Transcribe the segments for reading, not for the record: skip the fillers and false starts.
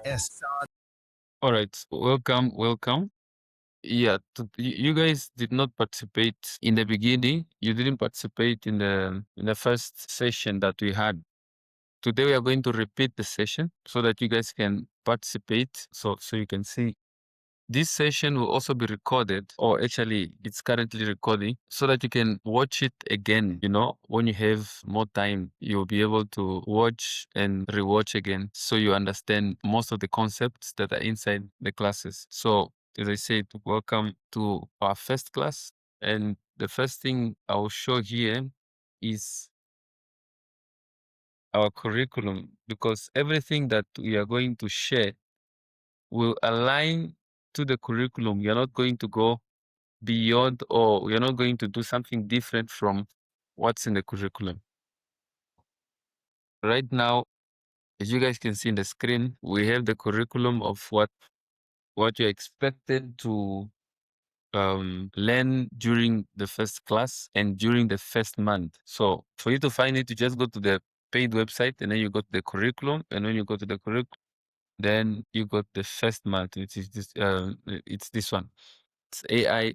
All right, welcome. Yeah, you guys did not participate in the beginning. You didn't participate in the first session that we had. Today we are going to repeat the session so that you guys can participate. So you can see. This session will also be recorded, or actually it's currently recording, so that you can watch it again. When you have more time, you'll be able to watch and rewatch again, so you understand most of the concepts that are inside the classes. So, as I said, welcome to our first class. And the first thing I will show here is our curriculum, because everything that we are going to share will align to the curriculum. You're not going to go beyond, or you're not going to do something different from what's in the curriculum. Right now, as you guys can see in the screen, we have the curriculum of what you're expected to learn during the first class and during the first month. So for you to find it, you just go to the PAIED website, and then you go to the curriculum, and when you go to the curriculum, then you got the first month, which is this. It's this one. It's AI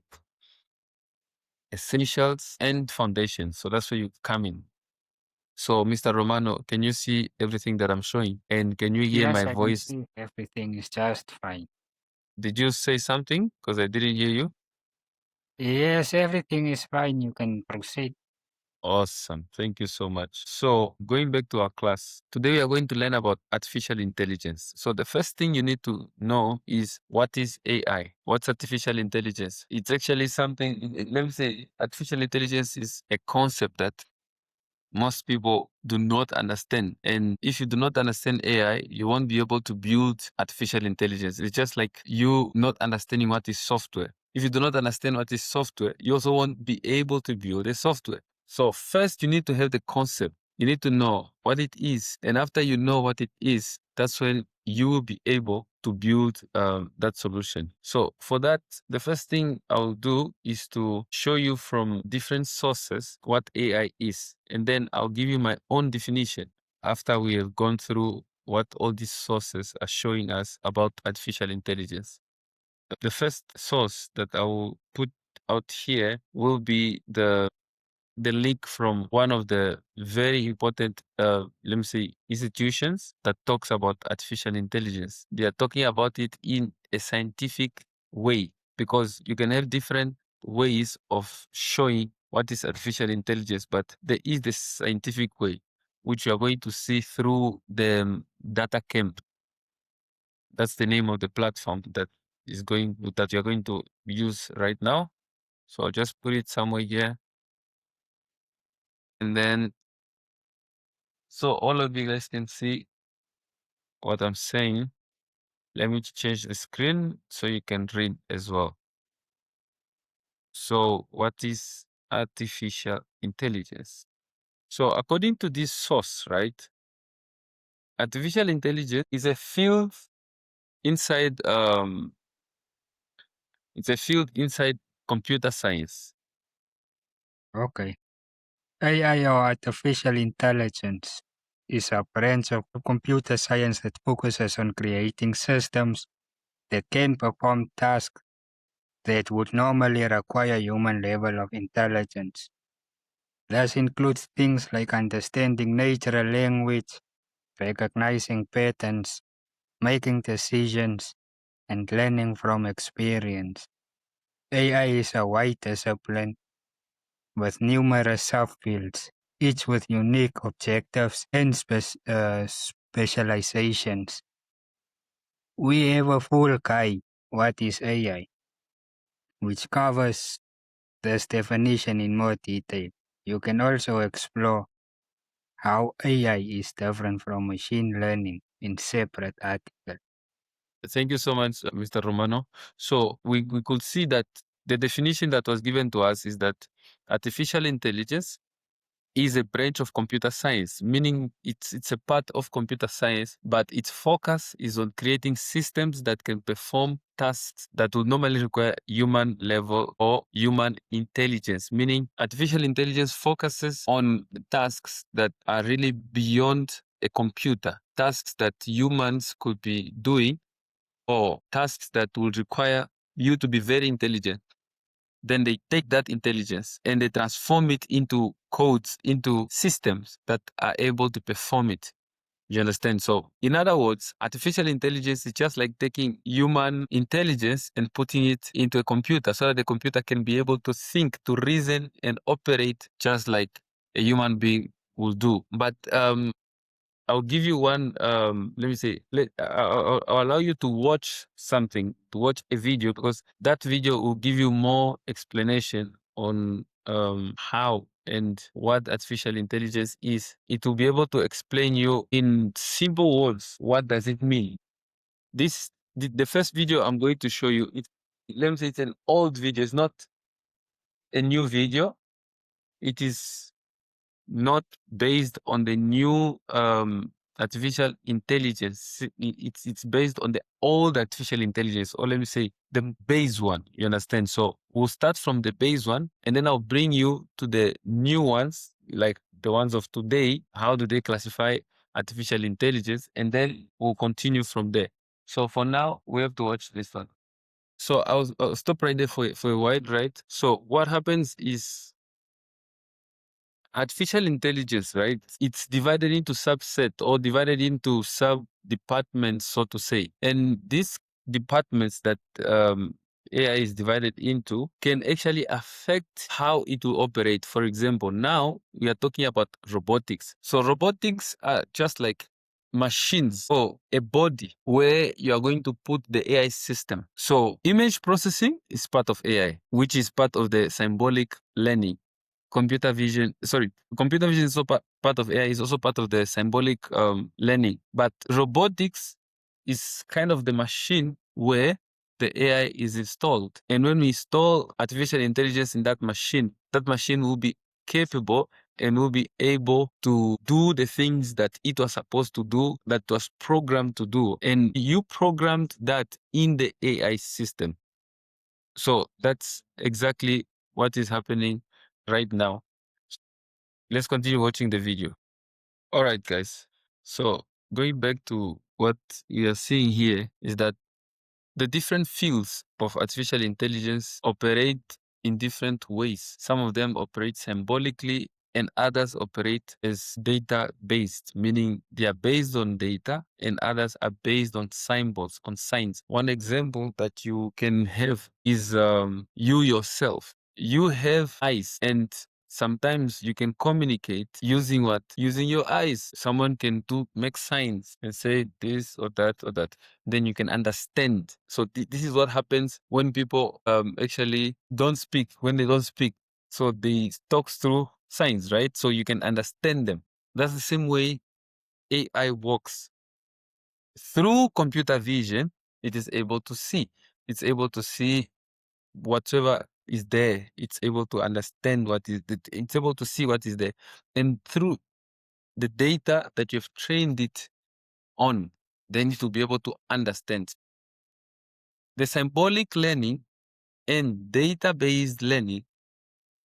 Essentials and Foundations. So that's where you come in. So, Mr. Romano, can you see everything that I'm showing? And can you hear Yes, my I can voice? see everything is just fine. Did you say something? Because I didn't hear you. Yes, everything is fine. You can proceed. Awesome. Thank you so much. So, going back to our class, today we are going to learn about artificial intelligence. So, the first thing you need to know is, what is AI? What's artificial intelligence? It's actually something, let me say, artificial intelligence is a concept that most people do not understand. And if you do not understand AI, you won't be able to build artificial intelligence. It's just like you not understanding what is software. If you do not understand what is software, you also won't be able to build a software. So first, you need to have the concept. You need to know what it is. And after you know what it is, that's when you will be able to build that solution. So for that, the first thing I'll do is to show you from different sources what AI is. And then I'll give you my own definition after we have gone through what all these sources are showing us about artificial intelligence. The first source that I will put out here will be the link from one of the very important, let me say, institutions that talks about artificial intelligence. They are talking about it in a scientific way, because you can have different ways of showing what is artificial intelligence, but there is the scientific way, which you are going to see through the data camp. That's the name of the platform that you're going to use right now. So I'll just put it somewhere here. And then, so all of you guys can see what I'm saying. Let me change the screen so you can read as well. So what is artificial intelligence? So according to this source, right, artificial intelligence is a field inside computer science. Okay. AI or artificial intelligence is a branch of computer science that focuses on creating systems that can perform tasks that would normally require human level of intelligence. This includes things like understanding natural language, recognizing patterns, making decisions, and learning from experience. AI is a wide discipline with numerous subfields, each with unique objectives and specializations. We have a full guide, What is AI?, which covers this definition in more detail. You can also explore how AI is different from machine learning in separate articles. Thank you so much, Mr. Romano. So we could see that the definition that was given to us is that artificial intelligence is a branch of computer science, meaning it's a part of computer science, but its focus is on creating systems that can perform tasks that would normally require human level or human intelligence, meaning artificial intelligence focuses on tasks that are really beyond a computer, tasks that humans could be doing, or tasks that will require you to be very intelligent. Then they take that intelligence and they transform it into codes, into systems that are able to perform it. You understand? So, in other words, artificial intelligence is just like taking human intelligence and putting it into a computer so that the computer can be able to think, to reason, and operate just like a human being will do. But I'll give you one, let me say, I'll allow you to watch something, to watch a video, because that video will give you more explanation on how and what artificial intelligence is. It will be able to explain you in simple words, what does it mean. The first video I'm going to show you, let me say it's an old video, it's not a new video. It is not based on the new artificial intelligence. It's based on the old artificial intelligence, or let me say the base one. You understand? So we'll start from the base one, and then I'll bring you to the new ones, like the ones of today. How do they classify artificial intelligence? And then we'll continue from there. So for now, we have to watch this one. So I'll stop right there for a while, right? So what happens is, artificial intelligence, right? It's divided into subset or divided into sub departments, so to say. And these departments that AI is divided into can actually affect how it will operate. For example, now we are talking about robotics. So robotics are just like machines or a body where you are going to put the AI system. So image processing is part of AI, which is part of the symbolic learning. Computer vision is also part of AI, is also part of the symbolic learning. But robotics is kind of the machine where the AI is installed. And when we install artificial intelligence in that machine will be capable and will be able to do the things that it was supposed to do, that was programmed to do. And you programmed that in the AI system. So that's exactly what is happening right now. Let's continue watching the video. All right, guys. So going back to what you are seeing here is that the different fields of artificial intelligence operate in different ways. Some of them operate symbolically and others operate as data-based, meaning they are based on data, and others are based on symbols, on signs. One example that you can have is you yourself. You have eyes, and sometimes you can communicate using what? Using your eyes. Someone can make signs and say this or that or that. Then you can understand. So this is what happens when people actually don't speak, when they don't speak. So they talk through signs, right? So you can understand them. That's the same way AI works. Through computer vision, it is able to see. It's able to see whatever is there. It's able to understand it's able to see what is there. And through the data that you've trained it on, then it will be able to understand. The symbolic learning and data-based learning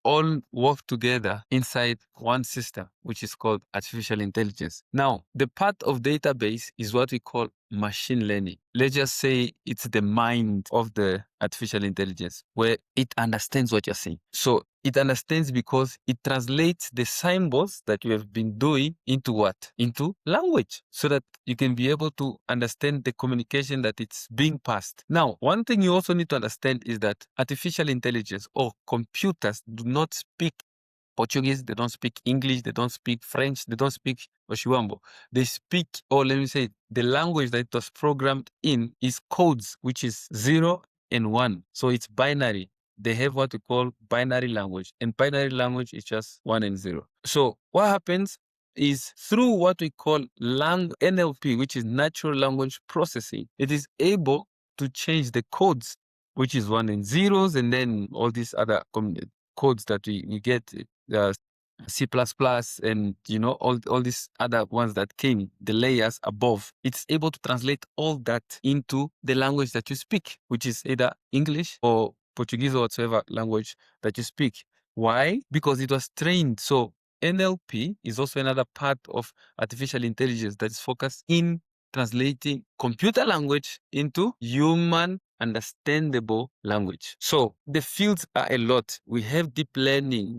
all work together inside one system, which is called artificial intelligence. Now, the part of database is what we call machine learning. Let's just say it's the mind of the artificial intelligence, where it understands what you're saying. So it understands because it translates the symbols that you have been doing into what? Into language, so that you can be able to understand the communication that it's being passed. Now, one thing you also need to understand is that artificial intelligence or computers do not speak Portuguese, they don't speak English, they don't speak French, they don't speak Oshiwambo. They speak, or let me say, the language that it was programmed in is codes, which is 0 and 1. So it's binary. They have what we call binary language, and binary language is just 1 and 0. So what happens is, through what we call NLP, which is natural language processing, it is able to change the codes, which is 1 and zeros, and then all these other codes that we get, C++, and all these other ones that came, the layers above. It's able to translate all that into the language that you speak, which is either English or Portuguese or whatsoever language that you speak. Why? Because it was trained. So NLP is also another part of artificial intelligence that is focused in translating computer language into human understandable language. So the fields are a lot. We have deep learning,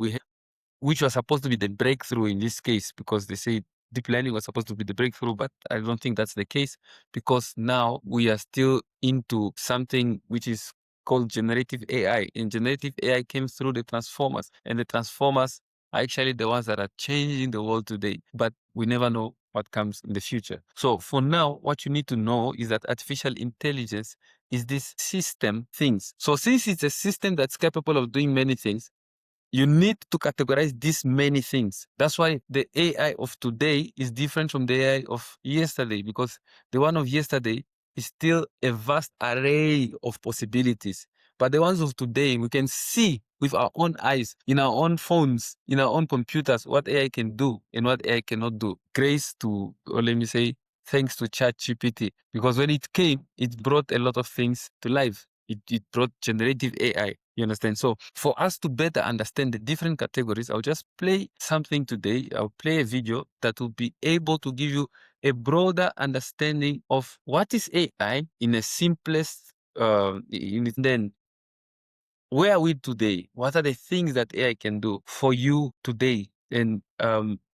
which was supposed to be the breakthrough in this case, because they say deep learning was supposed to be the breakthrough, but I don't think that's the case, because now we are still into something which is called generative AI. And generative AI came through the transformers, and the transformers are actually the ones that are changing the world today, but we never know what comes in the future. So for now, what you need to know is that artificial intelligence is this system things. So since it's a system that's capable of doing many things, you need to categorize these many things. That's why the AI of today is different from the AI of yesterday, because the one of yesterday is still a vast array of possibilities. But the ones of today, we can see with our own eyes, in our own phones, in our own computers, what AI can do and what AI cannot do. Grace to, or let me say, thanks to ChatGPT, because when it came, it brought a lot of things to life. It brought generative AI. You understand? So for us to better understand the different categories, I'll just play something today. I'll play a video that will be able to give you a broader understanding of what is AI in a simplest, then where are we today? What are the things that AI can do for you today? And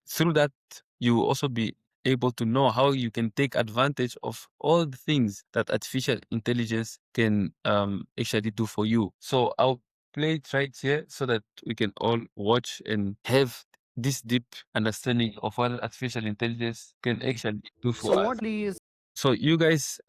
through that, you will also be able to know how you can take advantage of all the things that artificial intelligence can actually do for you. So I'll play it right here so that we can all watch and have this deep understanding of what artificial intelligence can actually do for us. So you guys,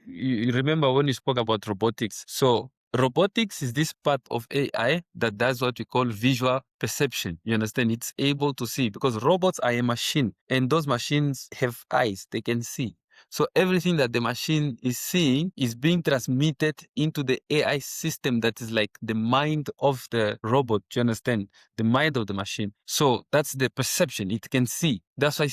you remember when you spoke about robotics? So robotics is this part of AI that does what we call visual perception. You understand? It's able to see, because robots are a machine, and those machines have eyes, they can see. So everything that the machine is seeing is being transmitted into the AI system that is like the mind of the robot. Do you understand? The mind of the machine. So that's the perception. It can see. That's why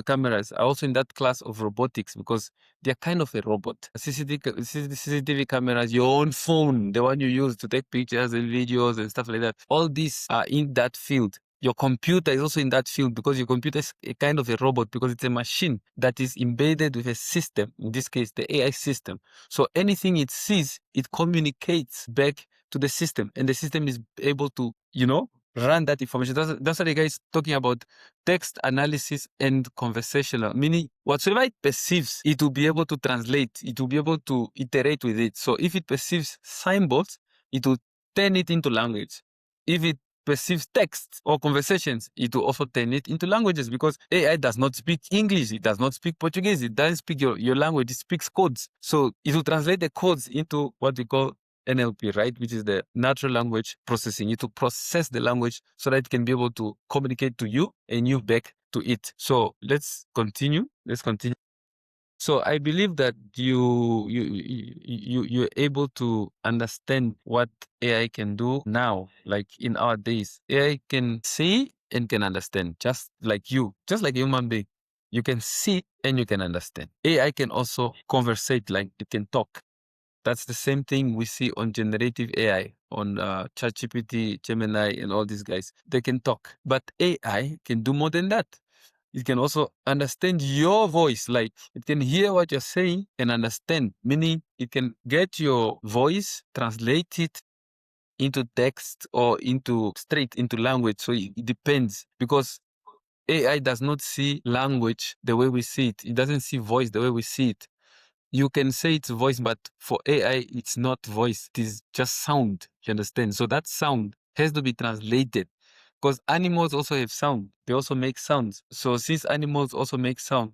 cameras are also in that class of robotics, because they're kind of a robot. CCTV cameras, your own phone, the one you use to take pictures and videos and stuff like that, all these are in that field. Your computer is also in that field, because your computer is a kind of a robot, because it's a machine that is embedded with a system, in this case, the AI system. So anything it sees, it communicates back to the system, and the system is able to, run that information. That's what the guy is talking about, text analysis and conversational, meaning whatsoever it perceives, it will be able to translate, it will be able to iterate with it. So if it perceives symbols, it will turn it into language. If it perceives text or conversations, it will also turn it into languages, because AI does not speak English, it does not speak Portuguese, it doesn't speak your language, it speaks codes. So it will translate the codes into what we call NLP, right? Which is the natural language processing. It will process the language so that it can be able to communicate to you and you back to it. So let's continue. So I believe that you're able to understand what AI can do now, like in our days. AI can see and can understand, just like you, just like a human being. You can see and you can understand. AI can also conversate, like it can talk. That's the same thing we see on generative AI, on ChatGPT, Gemini, and all these guys. They can talk, but AI can do more than that. It can also understand your voice, like it can hear what you're saying and understand, meaning it can get your voice, translate it into text or straight into language. So it depends, because AI does not see language the way we see it. It doesn't see voice the way we see it. You can say it's voice, but for AI, it's not voice. It is just sound. You understand? So that sound has to be translated, because animals also have sound. They also make sounds. So since animals also make sound,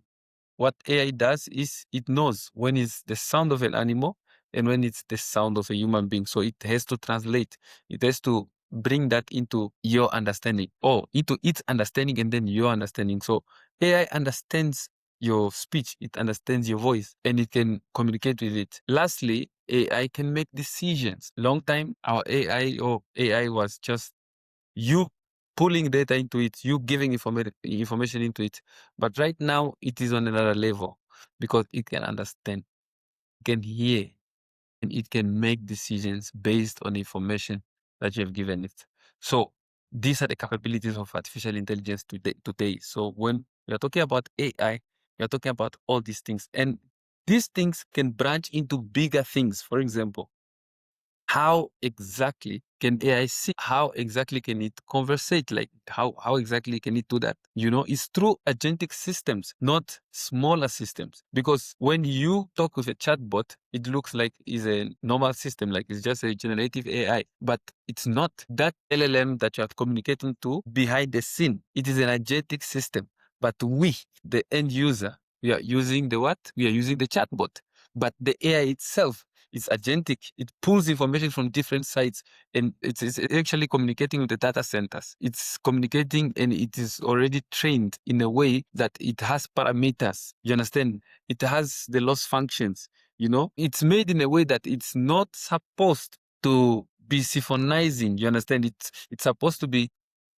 what AI does is it knows when it's the sound of an animal and when it's the sound of a human being. So it has to translate. It has to bring that into your understanding, or into its understanding and then your understanding. So AI understands your speech, it understands your voice, and it can communicate with it. Lastly, AI can make decisions. Long time, our AI was just you pulling data into it, you giving information into it. But right now, it is on another level, because it can understand, it can hear, and it can make decisions based on information that you have given it. So these are the capabilities of artificial intelligence today. So when we are talking about AI, we are talking about all these things. And these things can branch into bigger things. For example, how exactly can AI see? How exactly can it conversate? Like how exactly can it do that? It's through agentic systems, not smaller systems. Because when you talk with a chatbot, it looks like it's a normal system, like it's just a generative AI. But it's not that LLM that you are communicating to behind the scene. It is an agentic system. But we, the end user, we are using the what? We are using the chatbot. But the AI itself is agentic. It pulls information from different sites and it's actually communicating with the data centers. It's communicating and it is already trained in a way that it has parameters. You understand? It has the loss functions. It's made in a way that it's not supposed to be synchronizing. You understand? It's supposed to be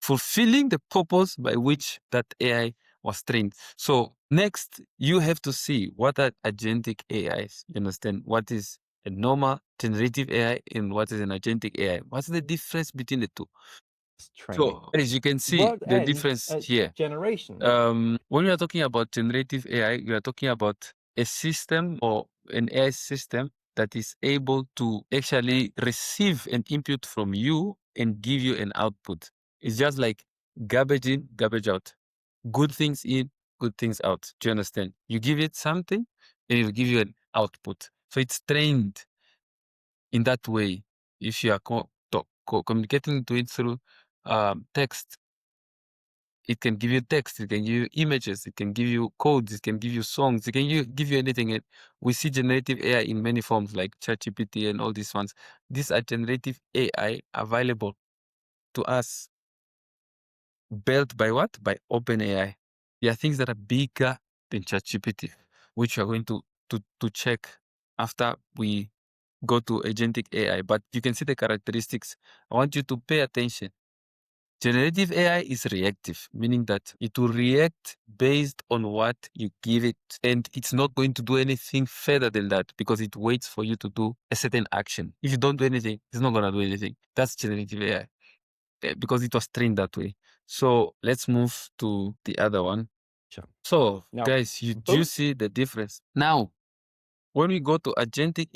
fulfilling the purpose by which that AI was trained. So next, you have to see what are agentic AIs. You understand? What is a normal generative AI and what is an agentic AI? What's the difference between the two? So as you can see, the difference here. Generation. When we are talking about generative AI, we are talking about a system or an AI system that is able to actually receive an input from you and give you an output. It's just like garbage in, garbage out. Good things in, good things out. Do you understand? You give it something and it will give you an output. So it's trained in that way. If you are communicating to it through text, it can give you text, it can give you images, it can give you codes, it can give you songs, it can give you anything. And we see generative AI in many forms like ChatGPT and all these ones. These are generative AI available to us, built by what? By OpenAI. There are things that are bigger than ChatGPT, which we are going to check after we go to agentic AI. But you can see the characteristics. I want you to pay attention. Generative AI is reactive, meaning that it will react based on what you give it, and it's not going to do anything further than that because it waits for you to do a certain action. If you don't do anything, it's not going to do anything. That's generative AI because it was trained that way. So let's move to the other one. Sure. So Now, guys, do you see the difference? Now, when we go to agentic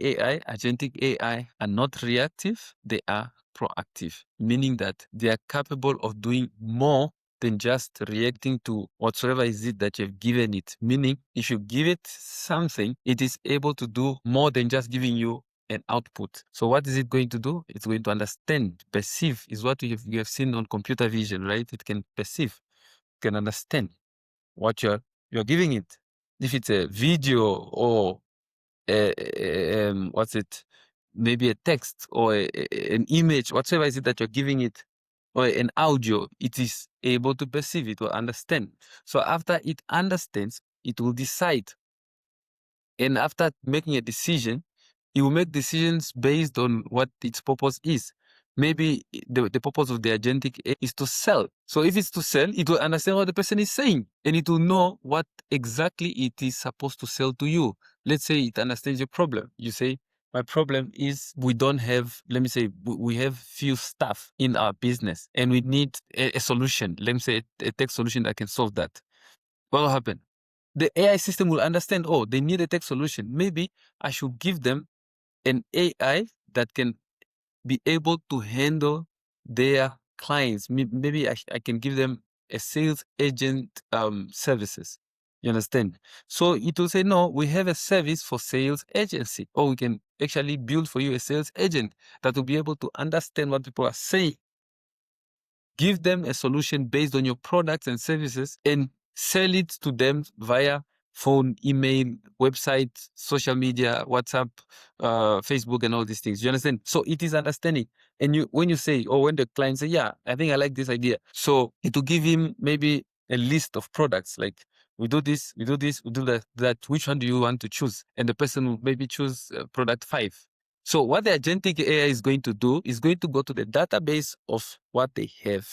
AI are not reactive, they are proactive, meaning that they are capable of doing more than just reacting to whatsoever is it that you've given it. Meaning, if you give it something, it is able to do more than just giving you an output. So what is it going to do? It's going to understand. Perceive is what you have seen on computer vision, right? It can perceive, can understand what you're giving it. If it's a video or what's it? Maybe a text or an image, whatever is it that you're giving it, or an audio, it is able to perceive, it will understand. So after it understands, it will decide. And after making a decision, it will make decisions based on what its purpose is. Maybe the purpose of the agentic AI is to sell. So if it's to sell, it will understand what the person is saying and it will know what exactly it is supposed to sell to you. Let's say it understands your problem. You say, my problem is we don't have, let me say, we have few staff in our business and we need a solution. Let me say a tech solution that can solve that. What will happen? The AI system will understand, oh, they need a tech solution. Maybe I should give them an AI that can be able to handle their clients. Maybe I can give them a sales agent services. You understand? So it will say, no, we have a service for sales agency, or we can actually build for you a sales agent that will be able to understand what people are saying, give them a solution based on your products and services, and sell it to them via phone, email, website, social media, WhatsApp, Facebook, and all these things. You understand? So it is understanding. And when you say, or when the client say, yeah, I think I like this idea. So it will give him maybe a list of products, like we do this, we do this, we do that. Which one do you want to choose? And the person will maybe choose product 5. So what the agentic AI is going to do is going to go to the database of what they have.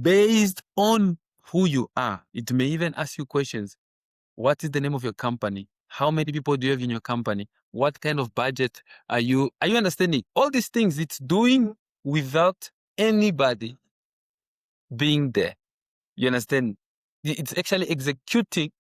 Based on who you are, it may even ask you questions. What is the name of your company? How many people do you have in your company? What kind of budget are you understanding? All these things it's doing without anybody being there. You understand? It's actually executing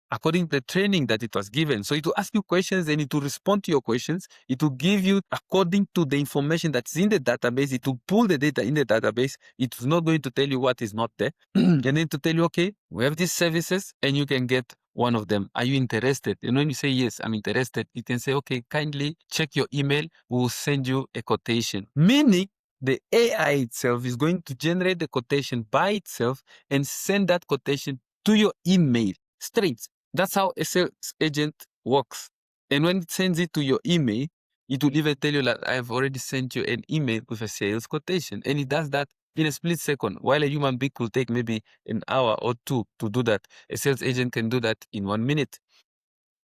according to the training that it was given. So it will ask you questions and it will respond to your questions. It will give you according to the information that's in the database. It will pull the data in the database. It's not going to tell you what is not there. And then to tell you, okay, we have these services and you can get one of them. Are you interested? And when you say, yes, I'm interested, you can say, okay, kindly check your email. We'll send you a quotation. Meaning the AI itself is going to generate the quotation by itself and send that quotation to your email straight. That's how a sales agent works. And when it sends it to your email, it will even tell you that I've already sent you an email with a sales quotation. And it does that in a split second. While a human being could take maybe an hour or two to do that, a sales agent can do that in 1 minute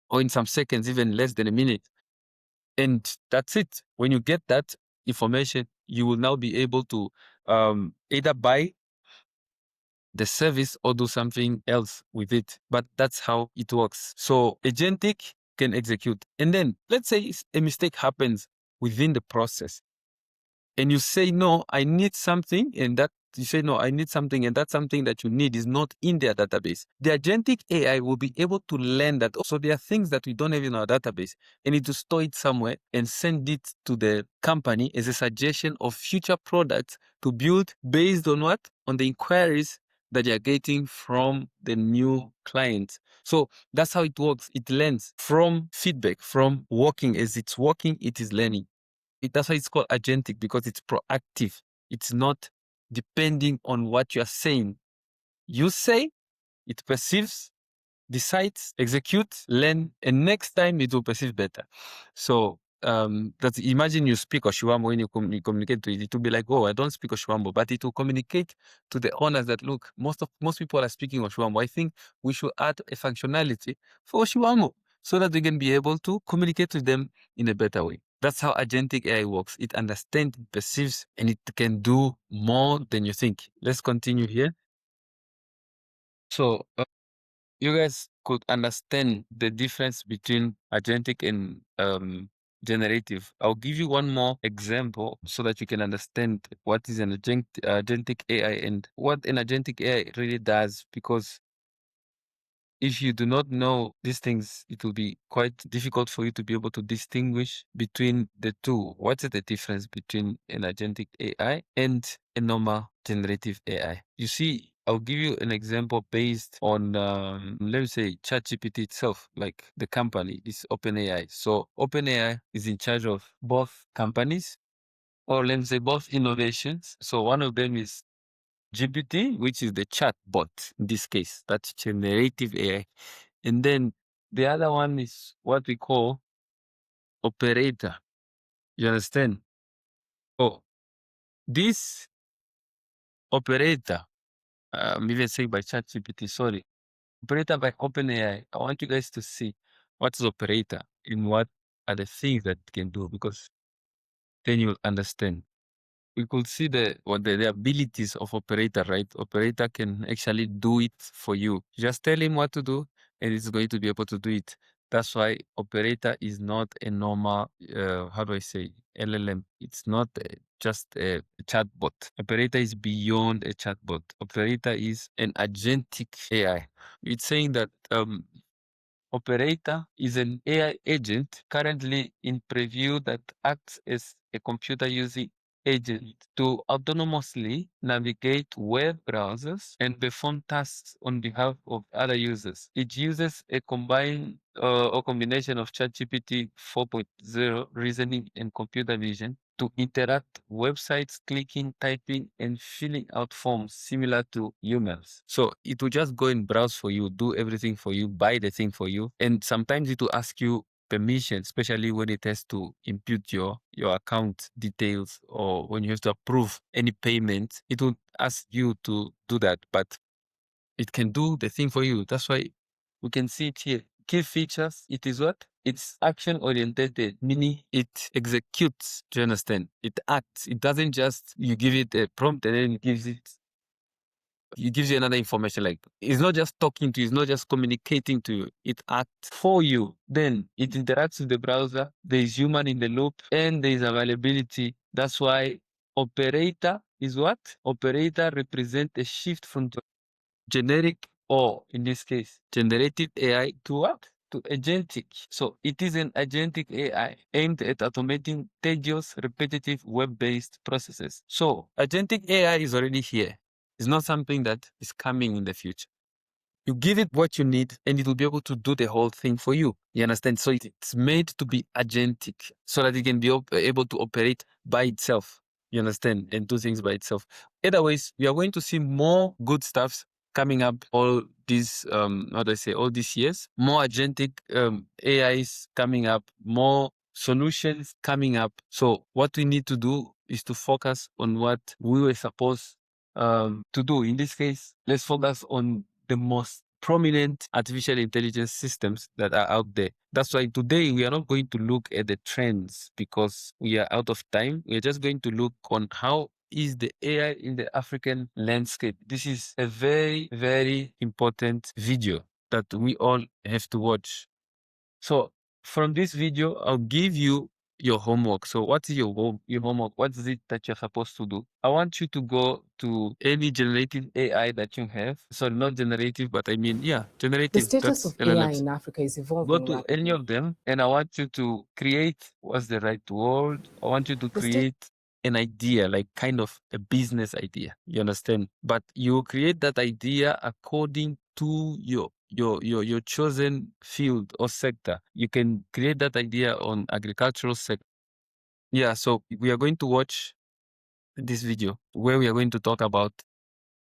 or in some seconds, even less than a minute. And that's it. When you get that information, you will now be able to either buy the service or do something else with it. But that's how it works. So agentic can execute. And then let's say a mistake happens within the process and you say, no, I need something, and that you say, no, I need something, and that something that you need is not in their database. The agentic AI will be able to learn that. So there are things that we don't have in our database, and it will store it somewhere and send it to the company as a suggestion of future products to build based on what? On the inquiries that you're getting from the new clients. So that's how it works. It learns from feedback, from working. As it's working, it is learning. That's why it's called agentic, because it's proactive. It's not depending on what you are saying. You say, it perceives, decides, executes, learn, and next time it will perceive better. So that's, imagine you speak Oshiwambo. When you communicate to it, it will be like, oh, I don't speak Oshiwambo, but it will communicate to the owners that, look, most people are speaking Oshiwambo. I think we should add a functionality for Oshiwambo so that we can be able to communicate with them in a better way. That's how agentic AI works. It understands, perceives, and it can do more than you think. Let's continue here. So you guys could understand the difference between agentic and generative. I'll give you one more example so that you can understand what is an agentic AI and what an agentic AI really does, because if you do not know these things, it will be quite difficult for you to be able to distinguish between the two. What is the difference between an agentic AI and a normal generative AI? You see, I'll give you an example based on, let me say, ChatGPT itself, like the company, is OpenAI. So OpenAI is in charge of both companies, or let me say both innovations. So one of them is GPT, which is the chat bot in this case, that's generative AI. And then the other one is what we call operator. You understand? Oh, this operator, even say by ChatGPT, sorry, operator by OpenAI. I want you guys to see what is operator and what are the things that it can do, because then you'll understand. We could see the abilities of operator, right? Operator can actually do it for you. Just tell him what to do and it's going to be able to do it. That's why operator is not a normal, how do I say, LLM. It's not just a chatbot. Operator is beyond a chatbot. Operator is an agentic AI. It's saying that Operator is an AI agent currently in preview that acts as a computer using agent to autonomously navigate web browsers and perform tasks on behalf of other users. It uses a combination of ChatGPT 4.0 reasoning and computer vision to interact websites, clicking, typing, and filling out forms similar to humans. So it will just go and browse for you, do everything for you, buy the thing for you. And sometimes it will ask you permission, especially when it has to input your account details, or when you have to approve any payment, it will ask you to do that. But it can do the thing for you. That's why we can see it here. Key features, it is what? It's action oriented, meaning it executes. Do you understand? It acts. It doesn't just, you give it a prompt and then it gives you another information. Like, it's not just talking to you, it's not just communicating to you, it acts for you. Then it interacts with the browser, there is human in the loop, and there is availability. That's why Operator is what? Operator represent a shift from generic, or in this case, generative AI to what? To agentic. So it is an agentic AI aimed at automating tedious, repetitive web-based processes. So agentic AI is already here. It's not something that is coming in the future. You give it what you need and it will be able to do the whole thing for you. You understand? So it's made to be agentic so that it can be able to operate by itself. You understand? And do things by itself. Otherwise, we are going to see more good stuffs coming up all these, how do I say, all these years. More agentic AIs coming up, more solutions coming up. So what we need to do is to focus on what we were supposed to do. In this case, let's focus on the most prominent artificial intelligence systems that are out there. That's why today we are not going to look at the trends because we are out of time. We're just going to look on how is the AI in the African landscape. This is a very, very important video that we all have to watch. So from this video, I'll give you your homework. So what is your homework? What is it that you're supposed to do? I want you to go to any generative AI that you have. So not generative, but I mean, yeah, The generative. status That's of AI LLMs. in Africa is Go evolving to any rapidly. of them and I want you to create, what's the right word? I want you to The state create an idea, like kind of a business idea. You understand? But you create that idea according to your chosen field or sector. You can create that idea on agricultural sector. Yeah, so we are going to watch this video where we are going to talk about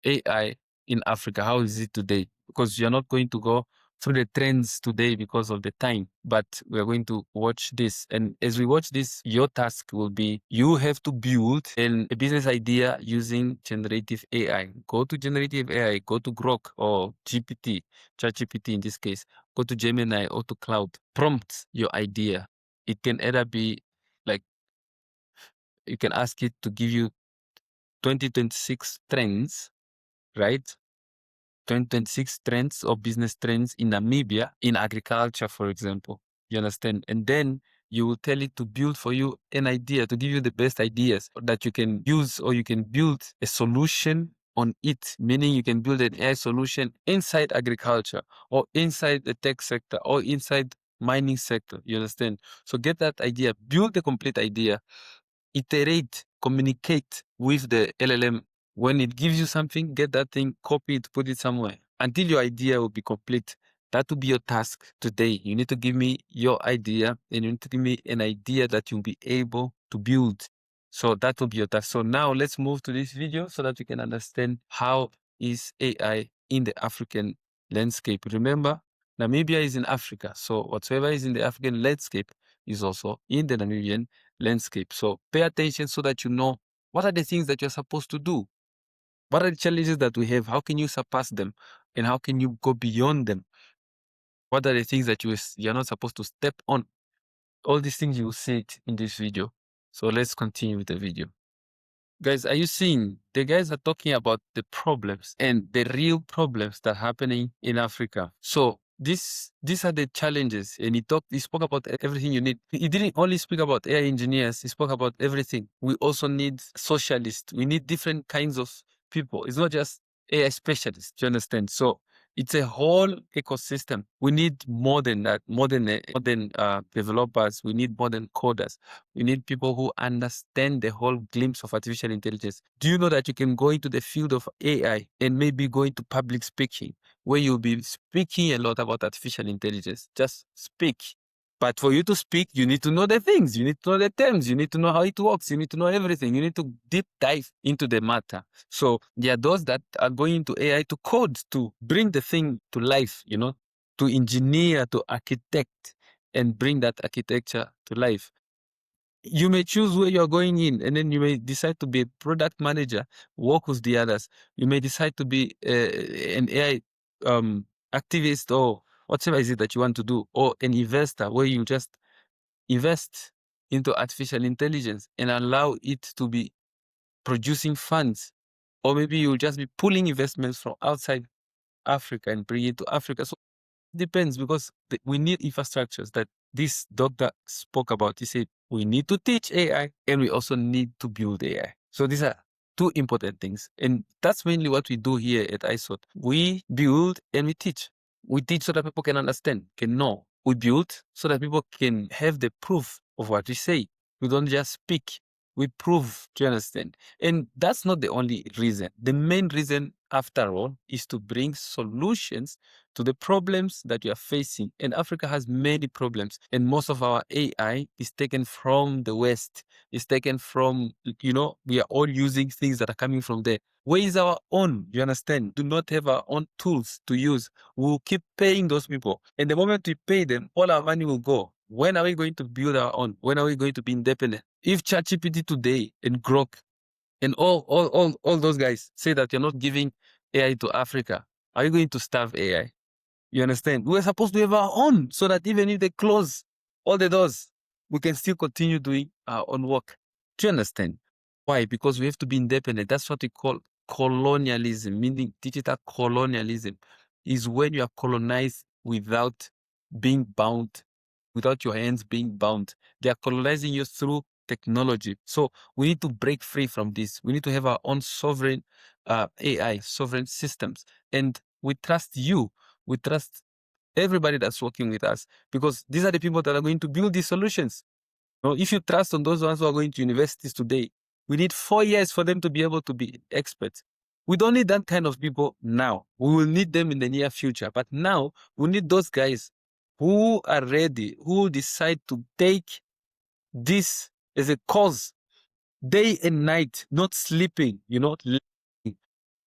AI in Africa. How is it today? Because you're not going to go through the trends today because of the time, but we are going to watch this. And as we watch this, your task will be you have to build a business idea using generative AI. Go to generative AI, go to Grok or GPT, ChatGPT in this case, go to Gemini or to Cloud. Prompt your idea. It can either be like, you can ask it to give you 2026 trends, right? 2026 trends or business trends in Namibia in agriculture, for example. You understand? And then you will tell it to build for you an idea, to give you the best ideas that you can use, or you can build a solution on it, meaning you can build an AI solution inside agriculture or inside the tech sector or inside mining sector. You understand? So get that idea, build the complete idea, iterate, communicate with the LLM. When it gives you something, get that thing, copy it, put it somewhere until your idea will be complete. That will be your task today. You need to give me your idea and you need to give me an idea that you'll be able to build. So that will be your task. So now let's move to this video so that we can understand how is AI in the African landscape. Remember, Namibia is in Africa. So whatsoever is in the African landscape is also in the Namibian landscape. So pay attention so that you know what are the things that you're supposed to do. What are the challenges that we have? How can you surpass them? And how can you go beyond them? What are the things that you're not supposed to step on? All these things you will see it in this video. So let's continue with the video. Guys, are you seeing? The guys are talking about the problems and the real problems that are happening in Africa. So these are the challenges. And he spoke about everything you need. He didn't only speak about AI engineers, he spoke about everything. We also need socialists. We need different kinds of people. It's not just AI specialists, do you understand? So it's a whole ecosystem. We need more than that, more than developers. We need more than coders. We need people who understand the whole glimpse of artificial intelligence. Do you know that you can go into the field of AI and maybe go into public speaking, where you'll be speaking a lot about artificial intelligence? Just speak. But for you to speak, you need to know the things, you need to know the terms, you need to know how it works, you need to know everything, you need to deep dive into the matter. So there are those that are going into AI to code, to bring the thing to life, to engineer, to architect, and bring that architecture to life. You may choose where you're going in, and then you may decide to be a product manager, work with the others. You may decide to be an AI activist or whatever is it that you want to do, or an investor where you just invest into artificial intelligence and allow it to be producing funds. Or maybe you'll just be pulling investments from outside Africa and bring it to Africa. So it depends, because we need infrastructures that this doctor spoke about. He said, we need to teach AI and we also need to build AI. So these are two important things. And that's mainly what we do here at ISOT. We build and we teach. We teach so that people can understand, can know. We build so that people can have the proof of what we say. We don't just speak, we prove, do you understand? And that's not the only reason. The main reason, after all, is to bring solutions to the problems that you are facing. And Africa has many problems. And most of our AI is taken from the West. It's taken from, we are all using things that are coming from there. Where is our own? You understand? Do not have our own tools to use. We'll keep paying those people. And the moment we pay them, all our money will go. When are we going to build our own? When are we going to be independent? If ChatGPT today and Grok and all those guys say that you're not giving AI to Africa, are you going to starve AI? You understand? We're supposed to have our own so that even if they close all the doors, we can still continue doing our own work. Do you understand? Why? Because we have to be independent. That's what we call colonialism, meaning digital colonialism is when you are colonized without being bound, without your hands being bound. They are colonizing you through technology. So we need to break free from this. We need to have our own sovereign AI, sovereign systems. And we trust you. We trust everybody that's working with us because these are the people that are going to build these solutions. If you trust on those ones who are going to universities today, we need 4 years for them to be able to be experts. We don't need that kind of people now. We will need them in the near future. But now we need those guys who are ready, who decide to take this as a cause day and night, not sleeping,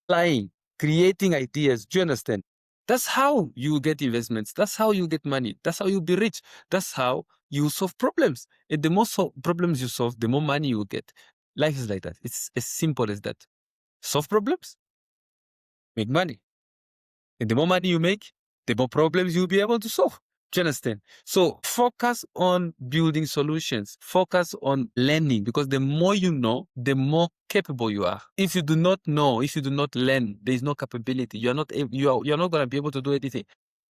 flying, creating ideas. Do you understand? That's how you get investments. That's how you get money. That's how you be rich. That's how you solve problems. And the more problems you solve, the more money you get. Life is like that. It's as simple as that. Solve problems, make money. And the more money you make, the more problems you'll be able to solve. Do you understand? So focus on building solutions. Focus on learning because the more you know, the more capable you are. If you do not know, if you do not learn, there is no capability. You're not going to be able to do anything.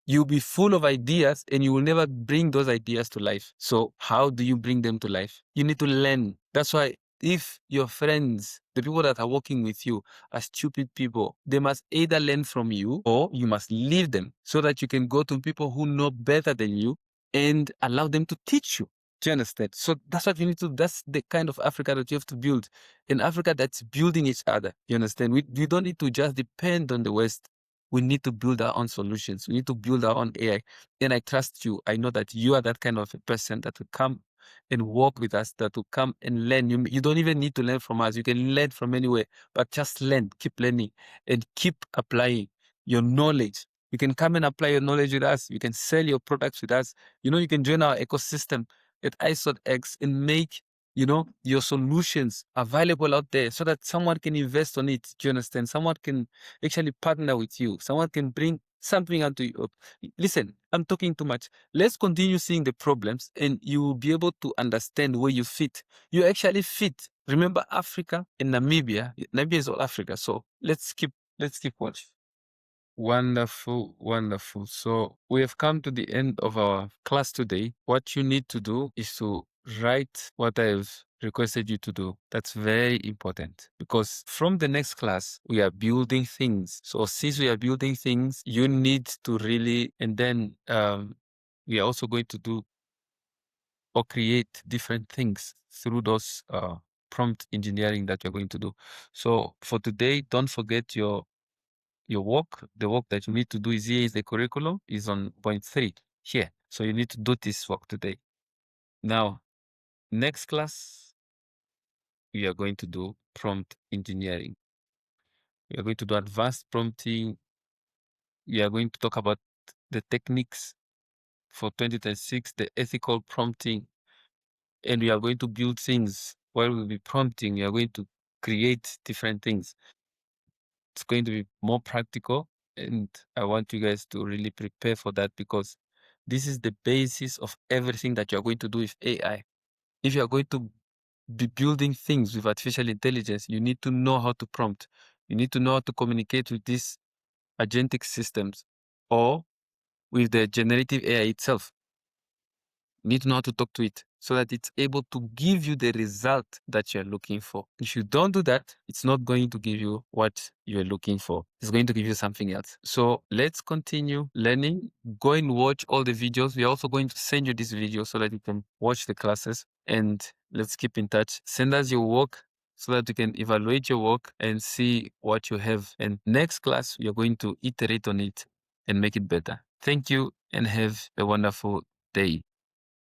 You'll be full of ideas and you will never bring those ideas to life. So how do you bring them to life? You need to learn. That's why if your friends, the people that are working with you, are stupid people, they must either learn from you or you must leave them so that you can go to people who know better than you and allow them to teach you. Do you understand? So that's what you need to, that's the kind of Africa that you have to build. An Africa that's building each other. You understand? We don't need to just depend on the West. We need to build our own solutions. We need to build our own AI. And I trust you. I know that you are that kind of a person that will come and work with us, that will come and learn. You don't even need to learn from us. You can learn from anywhere, but just learn, keep learning, and keep applying your knowledge. You can come and apply your knowledge with us. You can sell your products with us. You can join our ecosystem at ISOTX and make your solutions available out there so that someone can invest on it. Do you understand? Someone can actually partner with you. Someone can bring something onto you. Listen, I'm talking too much. Let's continue seeing the problems and you will be able to understand where you fit. You actually fit. Remember Africa and Namibia. Namibia is all Africa. So let's keep watching. Wonderful, wonderful. So we have come to the end of our class today. What you need to do is to write what I've requested you to do. That's very important because from the next class, we are building things. So since we are building things, you need to really, and then we are also going to do or create different things through those prompt engineering that you're going to do. So for today, don't forget your work. The work that you need to do is here is the curriculum is on point 3 here. So you need to do this work today. Now, next class, we are going to do prompt engineering. We are going to do advanced prompting. We are going to talk about the techniques for 2026, the ethical prompting, and we are going to build things while we'll be prompting. We are going to create different things. It's going to be more practical, and I want you guys to really prepare for that because this is the basis of everything that you're going to do with AI. If you're going to be building things with artificial intelligence, you need to know how to prompt. You need to know how to communicate with these agentic systems or with the generative AI itself. You need to know how to talk to it so that it's able to give you the result that you're looking for. If you don't do that, it's not going to give you what you're looking for. It's going to give you something else. So let's continue learning. Go and watch all the videos. We're also going to send you this video so that you can watch the classes, and let's keep in touch. Send us your work so that we can evaluate your work and see what you have. And next class, we are going to iterate on it and make it better. Thank you and have a wonderful day.